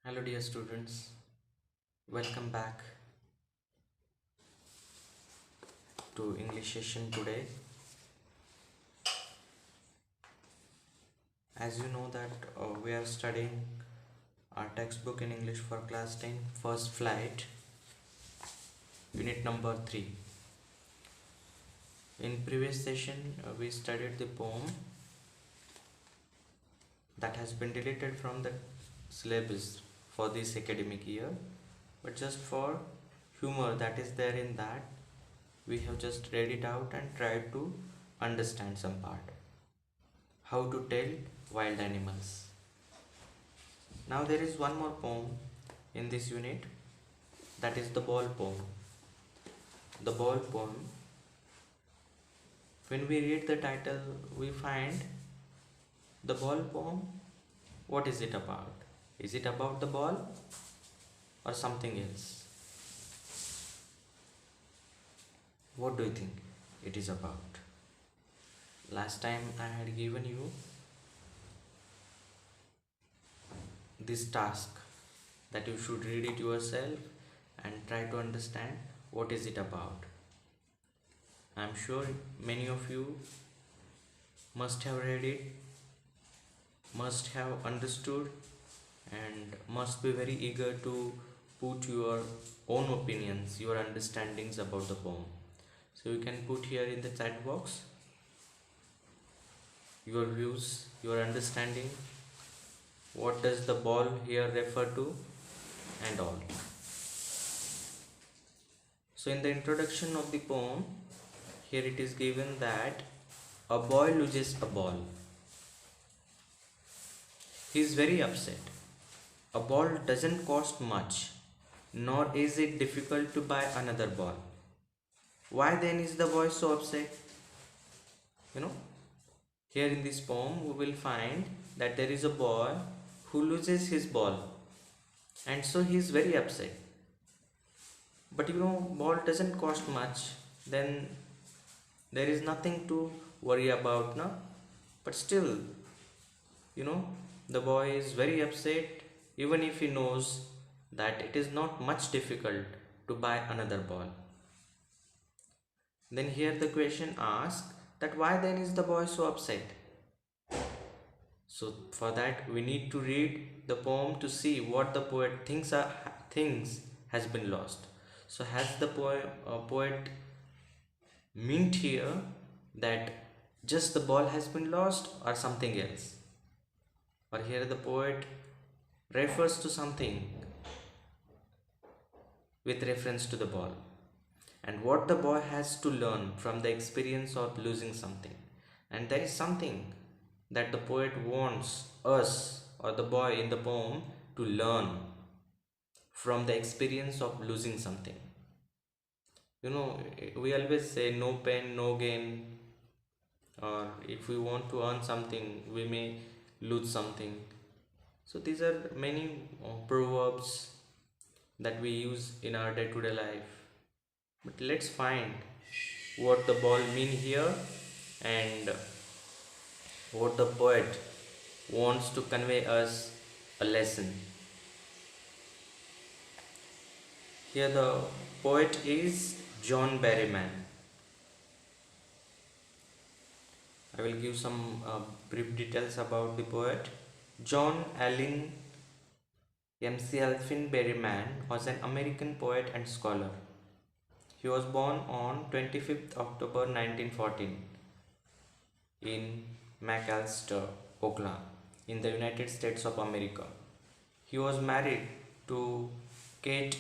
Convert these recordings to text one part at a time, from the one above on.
Hello dear students, welcome back to English session today. As you know that we are studying our textbook in English for class 10, first flight, unit number 3. In previous session we studied the poem that has been deleted from the syllabus for this academic year, but just for humor that is there in that, we have just read it out and tried to understand some part. How to tell wild animals. Now there is one more poem in this unit, that is the ball poem. The ball poem, when we read the title we find the ball poem. What is it about? Is it about the ball or something else? What do you think it is about? Last time I had given you this task that you should read it yourself and try to understand what is it about. I am sure many of you must have read it, must have understood, and must be very eager to put your own opinions, your understandings about the poem. So you can put here in the chat box your views, your understanding, what does the ball here refer to, and all. So in the introduction of the poem, here it is given that a boy loses a ball. He is very upset. A ball doesn't cost much, nor is it difficult to buy another ball. Why then is the boy so upset? You know, here in this poem we will find that there is a boy who loses his ball, and so he is very upset. But ball doesn't cost much, then there is nothing to worry about, no? But still, the boy is very upset even if he knows that it is not much difficult to buy another ball. Then here the question asks that why then is the boy so upset? So for that we need to read the poem to see what the poet thinks has been lost. So has the poet meant here that just the ball has been lost or something else? Or here the poet refers to something with reference to the ball, and what the boy has to learn from the experience of losing something. And there is something that the poet wants us or the boy in the poem to learn from the experience of losing something. We always say no pain, no gain, or if we want to earn something, we may lose something. So these are many proverbs that we use in our day-to-day life. But let's find what the ball mean here and what the poet wants to convey us a lesson. Here the poet is John Berryman. I will give some brief details about the poet. John Allen M.C. Alfin Berryman was an American poet and scholar. He was born on 25th October 1914 in McAlester, Oklahoma, in the United States of America. He was married to Kate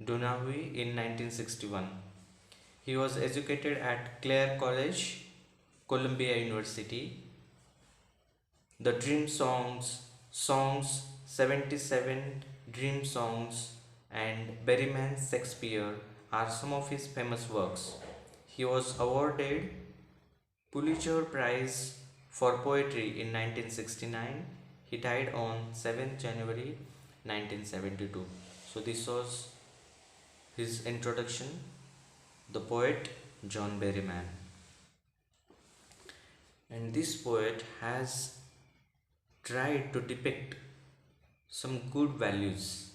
Donahue in 1961. He was educated at Clare College, Columbia University. The Dream Songs 77, Dream Songs, and Berryman's Shakespeare are some of his famous works. He was awarded Pulitzer Prize for Poetry in 1969. He died on 7th January 1972. So this was his introduction, the poet John Berryman. And this poet has tried to depict some good values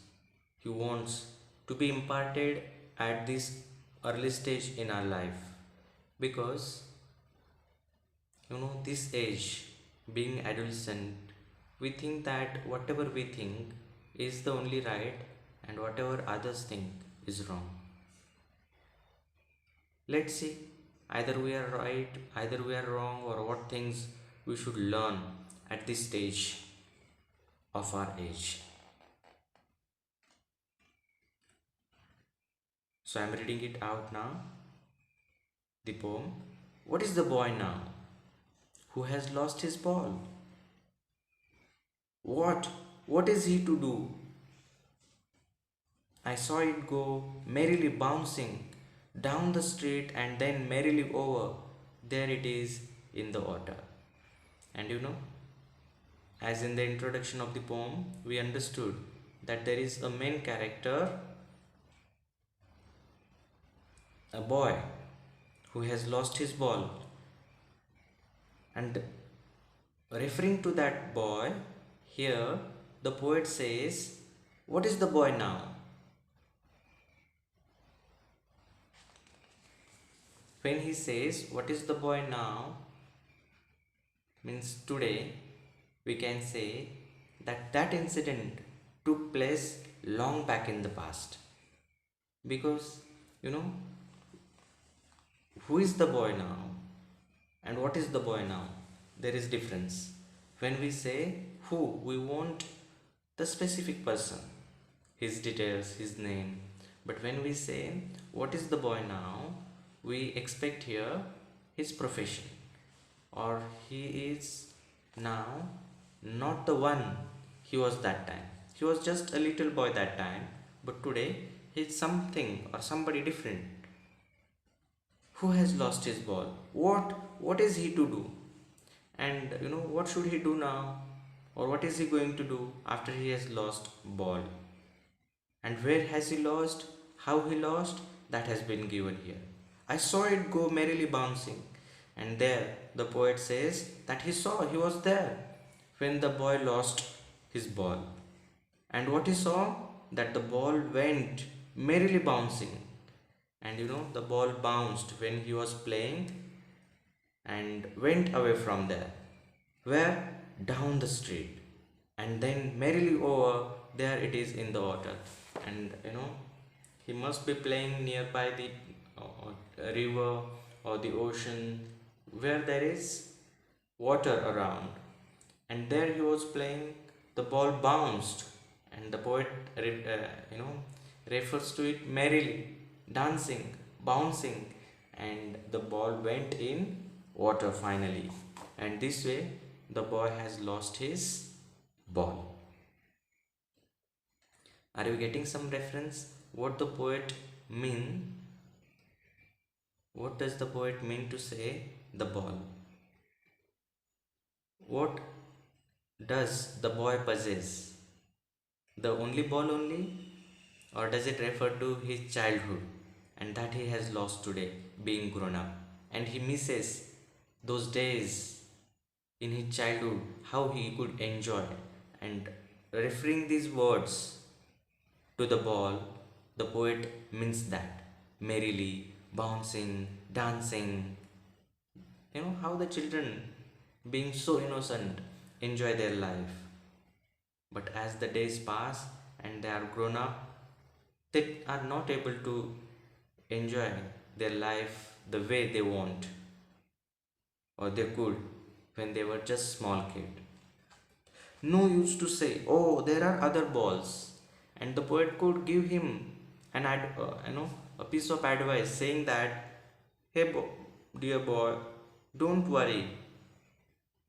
he wants to be imparted at this early stage in our life. Because this age, being adolescent, we think that whatever we think is the only right and whatever others think is wrong. Let's see, either we are right, either we are wrong, or what things we should learn at this stage of our age. So I'm reading it out now. The poem. What is the boy now who has lost his ball? What? What is he to do? I saw it go merrily bouncing down the street and then merrily over. There it is in the water. And as in the introduction of the poem, we understood that there is a main character, a boy who has lost his ball. And referring to that boy, here the poet says, what is the boy now? When he says, what is the boy now, means today, we can say that that incident took place long back in the past. Because, who is the boy now and what is the boy now? There is difference. When we say who, we want the specific person, his details, his name. But when we say what is the boy now, we expect here his profession, or he is now not the one he was that time. He was just a little boy that time, but today he is something or somebody different. Who has lost his ball? What is he to do? And what should he do now? Or what is he going to do after he has lost ball? And where has he lost? How he lost? That has been given here. I saw it go merrily bouncing. And there the poet says that he was there when the boy lost his ball. And what he saw? That the ball went merrily bouncing. And the ball bounced when he was playing and went away from there. Where? Down the street. And then merrily over, there it is in the water. And he must be playing nearby the river or the ocean where there is water around. And there he was playing, the ball bounced, and the poet refers to it merrily, dancing, bouncing, and the ball went in water finally. And this way the boy has lost his ball. Are you getting some reference what the poet mean? What does the poet mean to say the ball? What does the boy possess? The only ball only? Or does it refer to his childhood and that he has lost today, being grown up? And he misses those days in his childhood, how he could enjoy. And referring these words to the ball, the poet means that merrily, bouncing, dancing. How the children, being so innocent, enjoy their life. But as the days pass and they are grown up, they are not able to enjoy their life the way they want or they could when they were just small kid. No use to say, oh, there are other balls, and the poet could give him a piece of advice saying that, hey, dear boy, don't worry.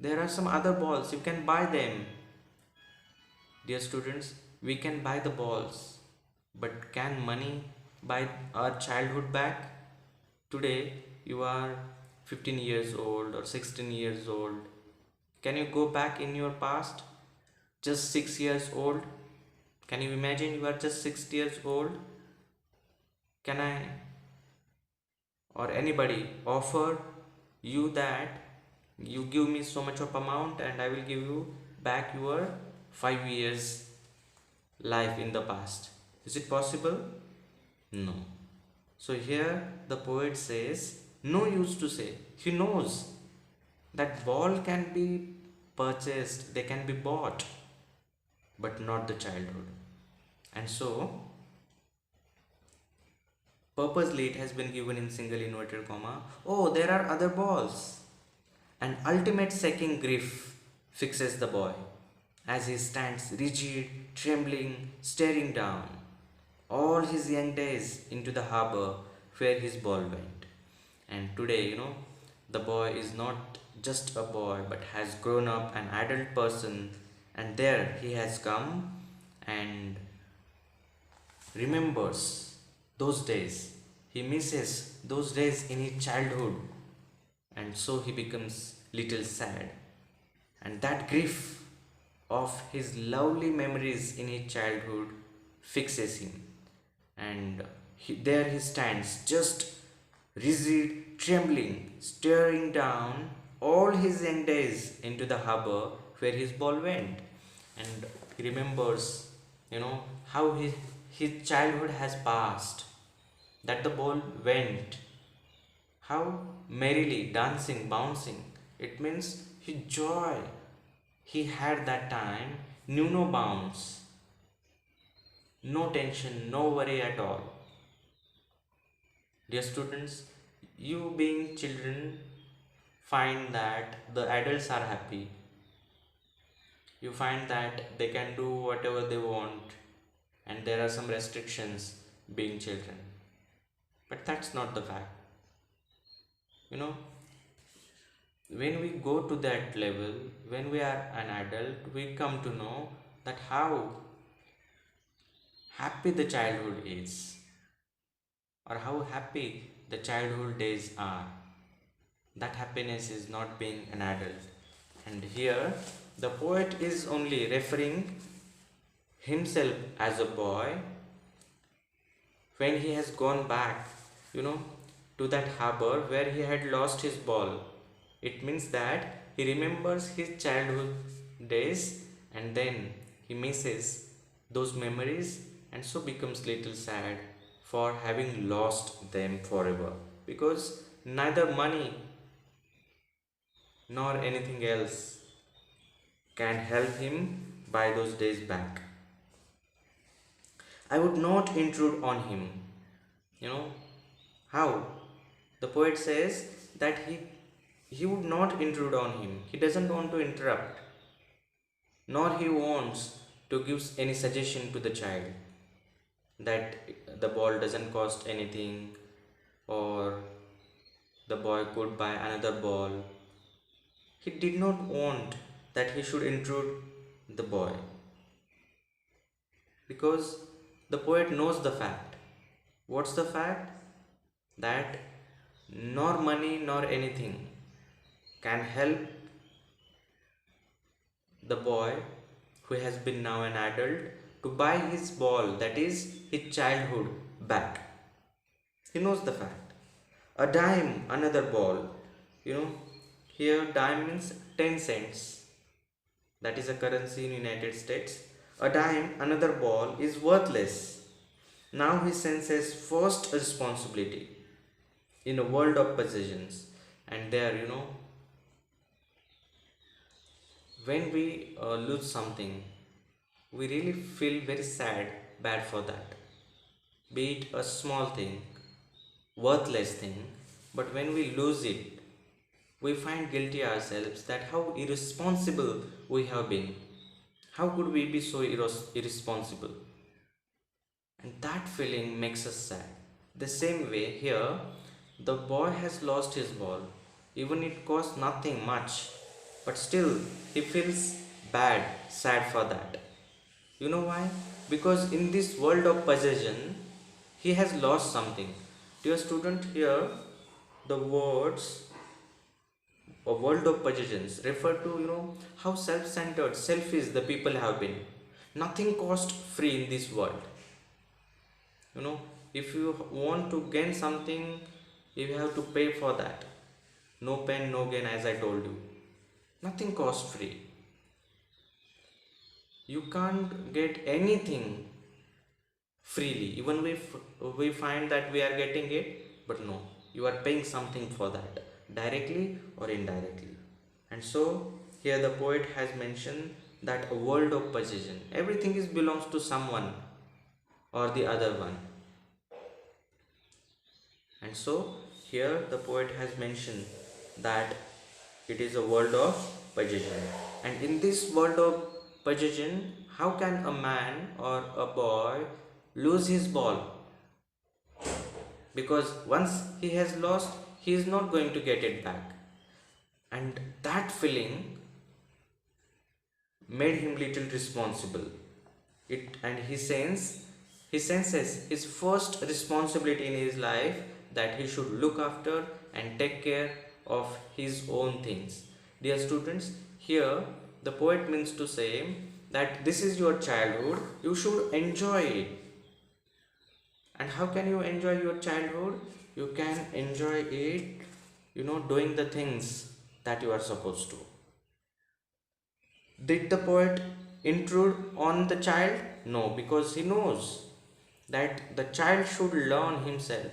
There are some other balls, you can buy them. Dear students, we can buy the balls, but can money buy our childhood back? Today, you are 15 years old or 16 years old. Can you go back in your past? Just 6 years old? Can you imagine you are just 6 years old? Can I or anybody offer you that you give me so much of amount and I will give you back your 5 years life in the past. Is it possible? No. So here the poet says, no use to say. He knows that ball can be purchased, they can be bought, but not the childhood. And so, purposely it has been given in single inverted comma. Oh, there are other balls. An ultimate second grief fixes the boy as he stands rigid, trembling, staring down all his young days into the harbor where his ball went. And today, the boy is not just a boy but has grown up an adult person, and there he has come and remembers those days. He misses those days in his childhood, and so he becomes little sad. And that grief of his lovely memories in his childhood fixes him. And there he stands, just rigid, trembling, staring down all his young days into the harbor where his ball went. And he remembers, how his childhood has passed, that the ball went, how merrily dancing, bouncing. It means his joy he had that time knew no bounds, no tension, no worry at all. Dear students, you being children find that the adults are happy. You find that they can do whatever they want, and there are some restrictions being children. But that's not the fact. You know, when we go to that level, when we are an adult, we come to know that how happy the childhood is, or how happy the childhood days are. That happiness is not being an adult. And here, the poet is only referring himself as a boy when he has gone back, to that harbor where he had lost his ball. It means that he remembers his childhood days, and then he misses those memories, and so becomes little sad for having lost them forever, because neither money nor anything else can help him buy those days back. I would not intrude on him. You know how? The poet says that he would not intrude on him. He doesn't want to interrupt, nor he wants to give any suggestion to the child that the ball doesn't cost anything, or the boy could buy another ball. He did not want that he should intrude the boy, because the poet knows the fact. What's the fact? That nor money nor anything can help the boy who has been now an adult to buy his ball, that is his childhood, back. He knows the fact. A dime, another ball. Here dime means 10 cents. That is a currency in United States. A dime, another ball is worthless. Now he senses first responsibility in a world of possessions. And there, when we lose something, we really feel very bad for that. Be it a small thing, worthless thing, but when we lose it, we find guilty ourselves that how irresponsible we have been. How could we be so irresponsible? And that feeling makes us sad. The same way here, the boy has lost his ball. Even it cost nothing much, but still he feels bad, sad for that. You know why? Because in this world of possession, he has lost something. Dear student, here the words a world of possessions refer to how self-centered, selfish the people have been. Nothing cost free in this world. If you want to gain something, you have to pay for that. No pain, no gain, as I told you. Nothing cost free. You can't get anything freely. Even we find that we are getting it, but no, you are paying something for that, directly or indirectly. And so here the poet has mentioned that a world of possession, everything is belongs to someone or the other one. And so here the poet has mentioned that it is a world of possession. And in this world of possession, how can a man or a boy lose his ball? Because once he has lost, he is not going to get it back. And that feeling made him little responsible. He senses his first responsibility in his life, that he should look after and take care of his own things. Dear students, here the poet means to say that this is your childhood, you should enjoy it. And how can you enjoy your childhood? You can enjoy it, doing the things that you are supposed to. Did the poet intrude on the child? No, because he knows that the child should learn himself.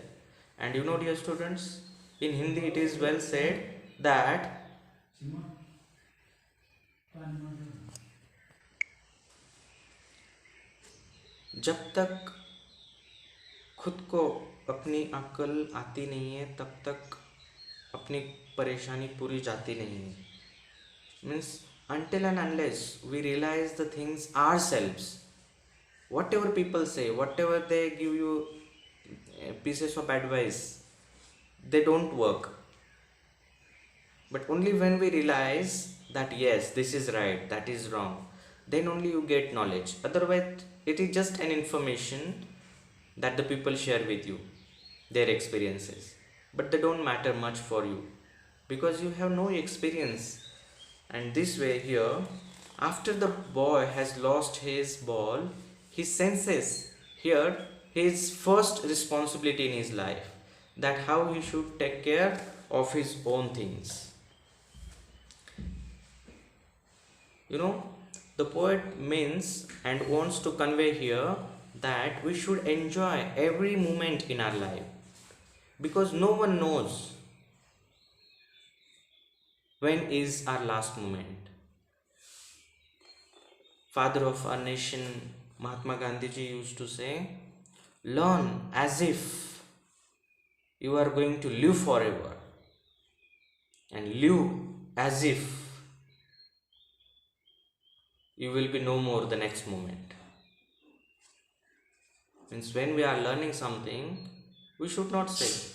And dear students, in Hindi it is well said that जब तक खुद को अपनी अक्ल आती नहीं है, तब तक अपनी परेशानी पूरी जाती नहीं है. Means until and unless we realize the things ourselves, whatever people say, whatever they give you pieces of advice, they don't work. But only when we realize that yes, this is right, that is wrong, then only you get knowledge. Otherwise it is just an information that the people share with you, their experiences, but they don't matter much for you because you have no experience. And this way here, after the boy has lost his ball, he senses here his first responsibility in his life, that how he should take care of his own things. The poet means and wants to convey here that we should enjoy every moment in our life, because no one knows when is our last moment. Father of our nation, Mahatma Gandhi ji, used to say, learn as if you are going to live forever, and live as if you will be no more the next moment. Means when we are learning something, we should not say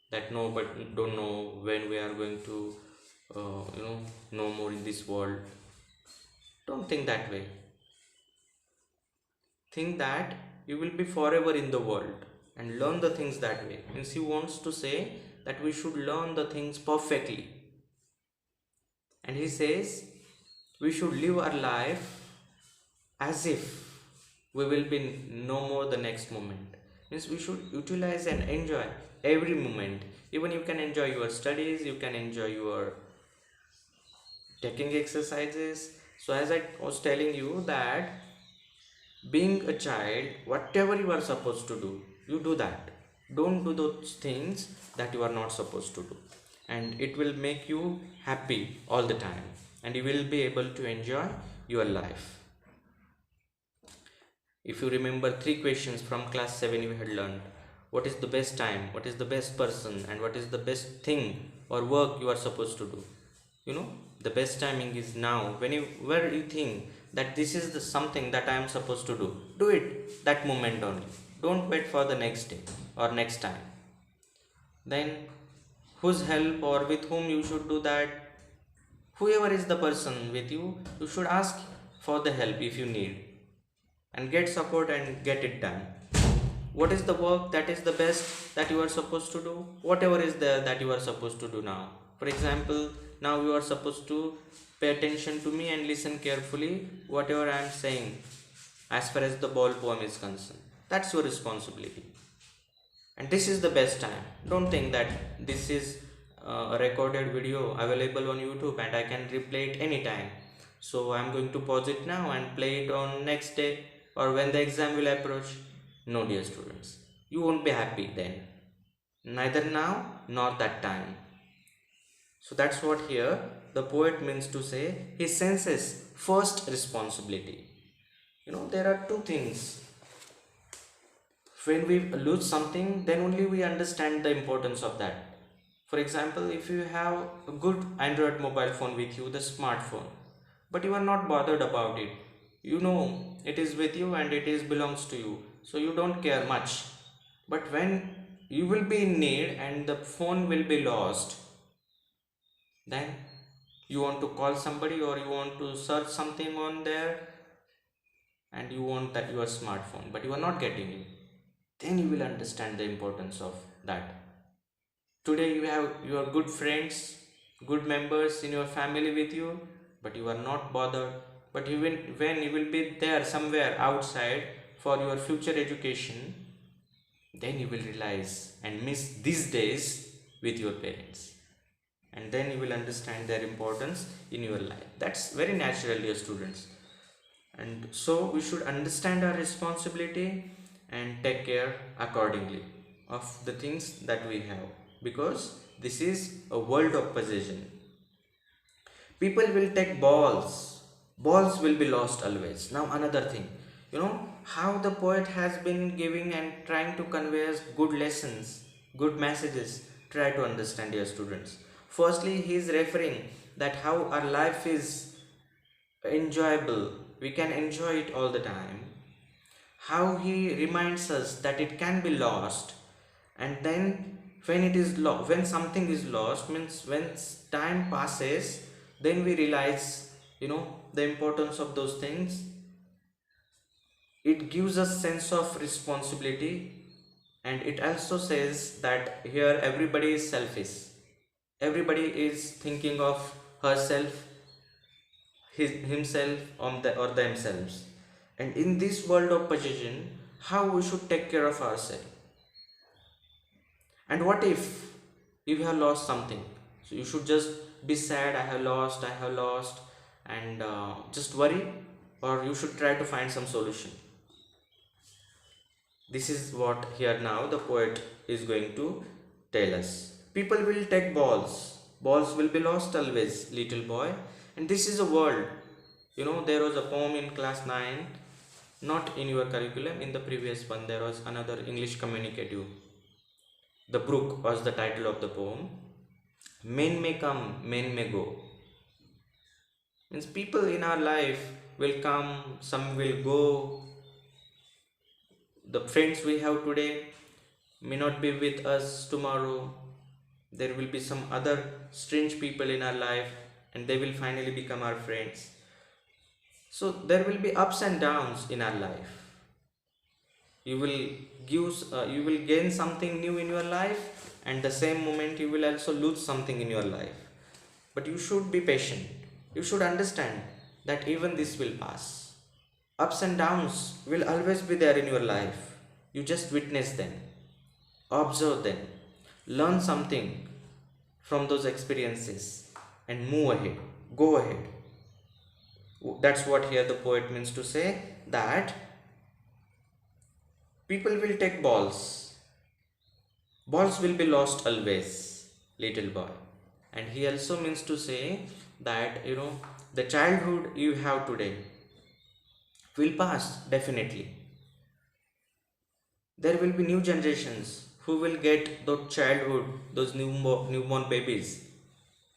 that no, but don't know when we are going to no more in this world. Don't think that way. Think that you will be forever in the world and learn the things that way. Means he wants to say that we should learn the things perfectly. And he says we should live our life as if we will be no more the next moment. Means we should utilize and enjoy every moment. Even you can enjoy your studies, you can enjoy your taking exercises. So as I was telling you that being a child, whatever you are supposed to do, you do that. Don't do those things that you are not supposed to do, and it will make you happy all the time, and you will be able to enjoy your life. If you remember 3 questions from class 7, you had learned what is the best time, what is the best person, and what is the best thing or work you are supposed to do. The best timing is now. Where you think that this is the something that I am supposed to do it that moment only. Don't wait for the next day or next time. Then whose help or with whom you should do that? Whoever is the person with you, you should ask for the help if you need, and get support and get it done. What is the work that is the best that you are supposed to do? Whatever is there that you are supposed to do now. For example, now you are supposed to pay attention to me and listen carefully whatever I am saying as far as the ball poem is concerned. That's your responsibility. And this is the best time. Don't think that this is a recorded video available on YouTube and I can replay it anytime. So I'm going to pause it now and play it on next day or when the exam will approach. No, dear students, you won't be happy then, neither now nor that time. So that's what here the poet means to say. He senses first responsibility. There are two things. When we lose something, then only we understand the importance of that. For example, if you have a good Android mobile phone with you, the smartphone, but you are not bothered about it, it is with you and it is belongs to you, so you don't care much. But when you will be in need and the phone will be lost, then you want to call somebody or you want to search something on there, and you want that your smartphone, but you are not getting it, then you will understand the importance of that. Today you have your good friends, good members in your family with you, but you are not bothered. But even when you will be there somewhere outside for your future education, then you will realize and miss these days with your parents, and then you will understand their importance in your life. That's very natural, dear students. And so we should understand our responsibility and take care accordingly of the things that we have, because this is a world of possession. People will take balls will be lost always. Now another thing, how the poet has been giving and trying to convey us good lessons, good messages. Try to understand, your students. Firstly, he is referring that how our life is enjoyable, we can enjoy it all the time. How he reminds us that it can be lost, and then when something is lost, means when time passes, then we realize the importance of those things. It gives us sense of responsibility, and it also says that here everybody is selfish, everybody is thinking of herself, himself, or themselves. And in this world of possession, how we should take care of ourselves. And what if you have lost something? So you should just be sad, I have lost, and just worry, or you should try to find some solution. This is what here now the poet is going to tell us. People will take balls will be lost always, little boy. And this is a world. There was a poem in class 9, not in your curriculum, in the previous one, there was another English communicative. The Brook was the title of the poem. Men may come, men may go. Means people in our life will come, some will go. The friends we have today may not be with us tomorrow. There will be some other strange people in our life, and they will finally become our friends. So there will be ups and downs in our life. You will gain something new in your life, and the same moment you will also lose something in your life. But you should be patient. You should understand that even this will pass. Ups and downs will always be there in your life. You just witness them, observe them, learn something from those experiences, and move ahead, go ahead. That's what here the poet means to say, that people will take balls will be lost always, little boy. And he also means to say that the childhood you have today will pass, definitely. There will be new generations who will get those childhood, those newborn babies.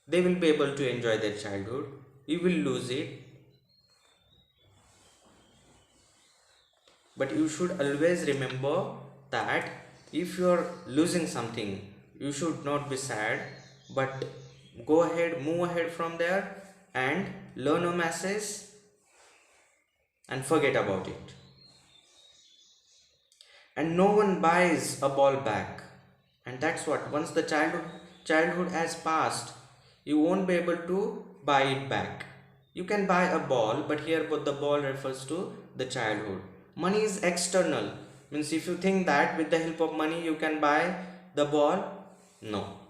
They will be able to enjoy their childhood. You will lose it. But you should always remember that if you are losing something, you should not be sad, but go ahead, move ahead from there, and learn a message and forget about it. And no one buys a ball back. And that's what, once the childhood has passed, you won't be able to buy it back. You can buy a ball, but here the ball refers to the childhood. Money is external, means if you think that with the help of money you can buy the ball, no.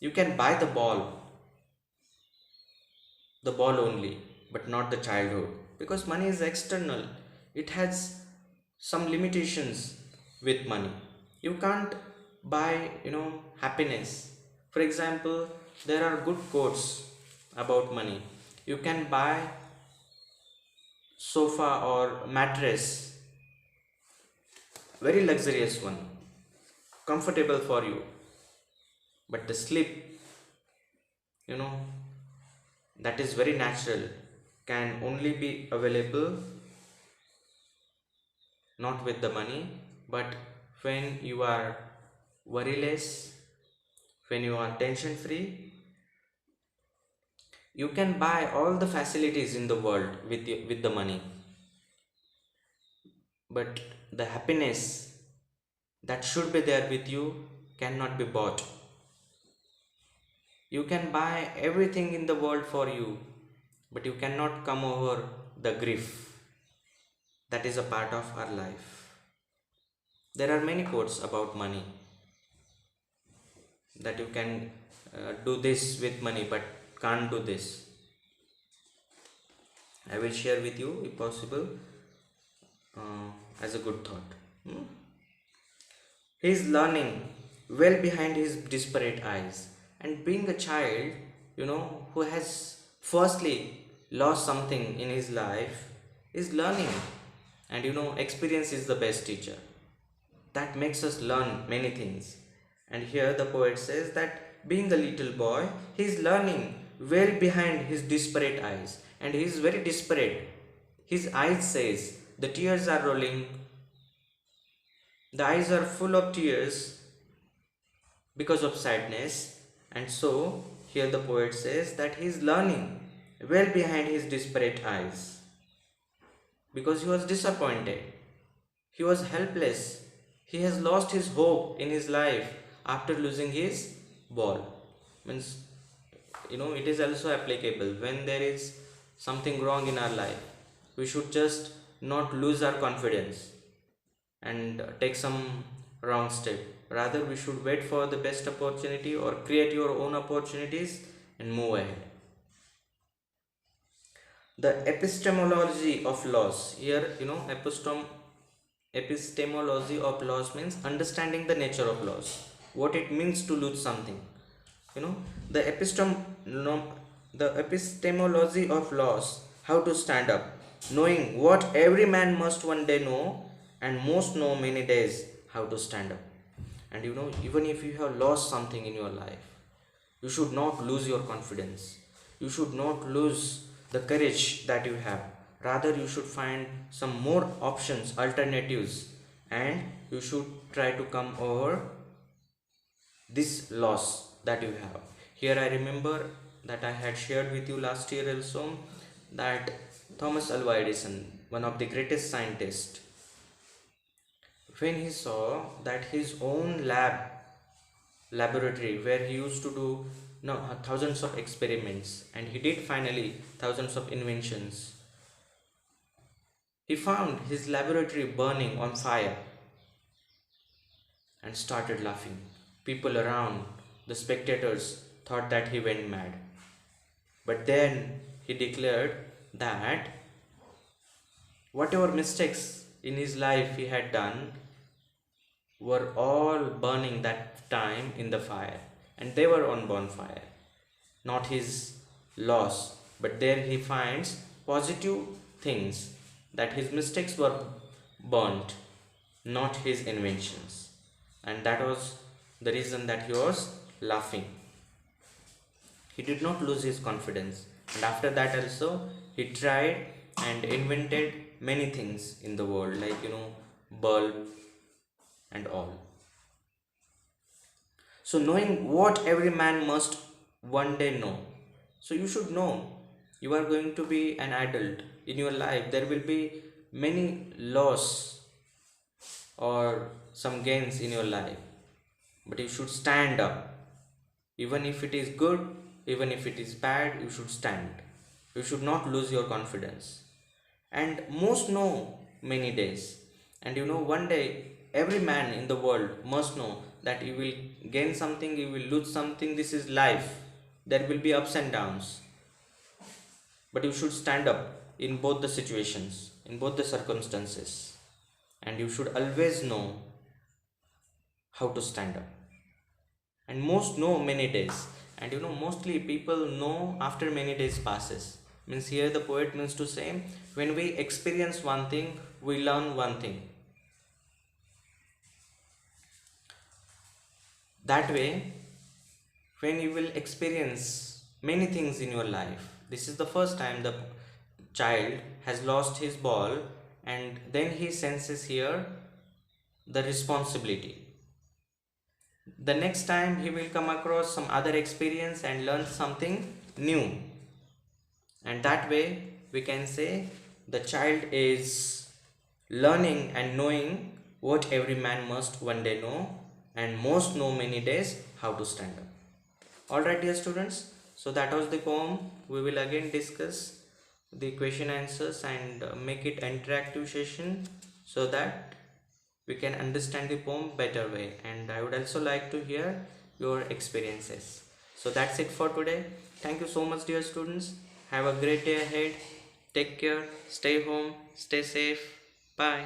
You can buy the ball only, but not the childhood, because money is external. It has some limitations. With money you can't buy happiness. For example, there are good quotes about money. You can buy sofa or mattress, very luxurious one, comfortable for you, but the sleep, you know that is very natural, can only be available not with the money, but when you are worryless, when you are tension free. You can buy all the facilities in the world with the money, but the happiness that should be there with you cannot be bought. You can buy everything in the world for you, but you cannot come over the grief that is a part of our life. There are many quotes about money, that you can do this with money but can't do this. I will share with you if possible, as a good thought. Hmm? He is learning well behind his disparate eyes. And being a child, who has firstly lost something in his life, is learning. And experience is the best teacher. That makes us learn many things. And here the poet says that being a little boy, he is learning well behind his disparate eyes. And he is very disparate. His eyes says the tears are rolling. The eyes are full of tears because of sadness. And so here the poet says that he is learning well behind his disparate eyes, because he was disappointed, he was helpless, he has lost his hope in his life after losing his ball. Means, it is also applicable when there is something wrong in our life. We should just not lose our confidence and take some wrong step. Rather, we should wait for the best opportunity or create your own opportunities and move ahead. The epistemology of loss. Here, epistemology of loss means understanding the nature of loss, what it means to lose something. You know, the no, the epistemology of loss, how to stand up, knowing what every man must one day know, and most know many days how to stand up. And even if you have lost something in your life, you should not lose your confidence. You should not lose the courage that you have. Rather, you should find some more options, alternatives, and you should try to come over this loss that you have. Here I remember that I had shared with you last year also, that Thomas Alva Edison, one of the greatest scientists, when he saw that his own laboratory, where he used to do thousands of experiments, and he did finally thousands of inventions, he found his laboratory burning on fire and started laughing. People around, the spectators, thought that he went mad. But then he declared that whatever mistakes in his life he had done were all burning that time in the fire, and they were on bonfire, not his loss. But there he finds positive things, that his mistakes were burnt, not his inventions. And that was the reason that he was laughing. He did not lose his confidence, and after that also he tried and invented many things in the world, like bulb and all. So knowing what every man must one day know. So you should know you are going to be an adult in your life. There will be many loss or some gains in your life, but you should stand up. Even if it is good, even if it is bad, you should stand. You should not lose your confidence. And most know many days. And one day every man in the world must know that you will gain something, you will lose something. This is life. There will be ups and downs. but you should stand up in both the situations, in both the circumstances, and you should always know how to stand up. And most know many days, and mostly people know after many days passes. Means here the poet means to say, when we experience one thing, we learn one thing. That way, when you will experience many things in your life, this is the first time the child has lost his ball, and then he senses here the responsibility. The next time he will come across some other experience and learn something new, and that way we can say the child is learning and knowing what every man must one day know, and most know many days how to stand up. Alright dear students, so that was the poem. We will again discuss the question answers and make it interactive session, so that we can understand the poem better way, and I would also like to hear your experiences. So that's it for today. Thank you so much dear students. Have a great day ahead. Take care, stay home, stay safe. Bye.